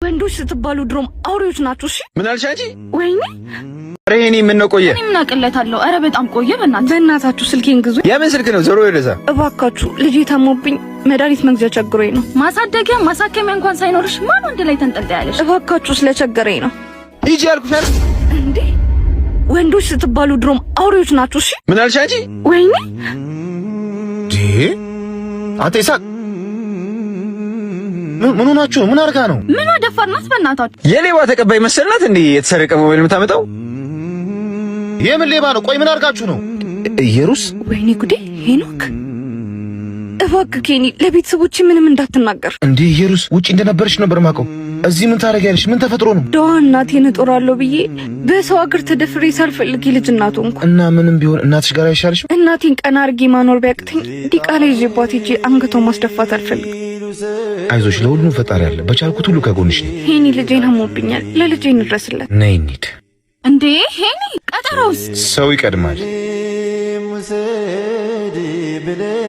ወንዶች ስትባሉ ድሮም አውሬዎች ናችሁ። እሺ ምን አልሽ አንቺ? ወይኔ እኔ ምን ነው ቆየ? እኔ ምን አቀለታለሁ? አረ በጣም ቆየ። በእናታችሁ ስልኬን ግዙ። የምን ስልክ ነው? ዞሮ ይረዛ እባካችሁ። ልጄ ታሞብኝ መድኃኒት መግዣ ቸግሮኝ ነው። ማሳደጊያ ማሳከሚያ እንኳን ሳይኖርሽ ማን ወንድ ላይ ተንጠልጣያለሽ? እባካችሁ ስለቸገረኝ ነው። ሂጂ ያልኩሽ አይደል እንዴ? ወንዶች ስትባሉ ድሮም አውሬዎች ናችሁ። እሺ ምን አልሽ አንቺ? ወይኔ አንተ ይሳቅ ምን ሆናችሁ ነው? ምን አርጋ ነው? ምን አደፋርናት? በእናታችሁ የሌባ ተቀባይ መሰልናት እንዴ? የተሰረቀ ሞባይል የምታመጣው የምን ሌባ ነው? ቆይ ምን አርጋችሁ ነው? ኢየሩስ ወይኔ ጉዴ! ሄኖክ እባክህ ኬኒ ለቤተሰቦቼ ምንም እንዳትናገር። እንዴ ኢየሩስ ውጪ እንደነበርሽ ነበር ማውቀው። እዚህ ምን ታረጊያለሽ? ምን ተፈጥሮ ነው? ደዋ እናቴን እጦራለሁ ብዬ በሰው አገር ተደፍሬ ሳልፈልግ ልጅ እናቱ እንኳን እና ምንም ቢሆን እናትሽ ጋር አይሻልሽም? እናቴን ቀና አርጌ ማኖር ቢያቅተኝ ዲቃላ ይዤባት ሄጄ አንገቷን ማስደፋት አልፈልግም። አይዞሽ፣ ለሁሉም ፈጣሪ አለ። በቻልኩት ሁሉ ከጎንሽ ነኝ። ሄኒ ልጄን አሞብኛል። ለልጄ እንድረስለት። ነይ እንሂድ። እንዴ ሄኒ ቀጠሮውስ? ሰው ይቀድማል።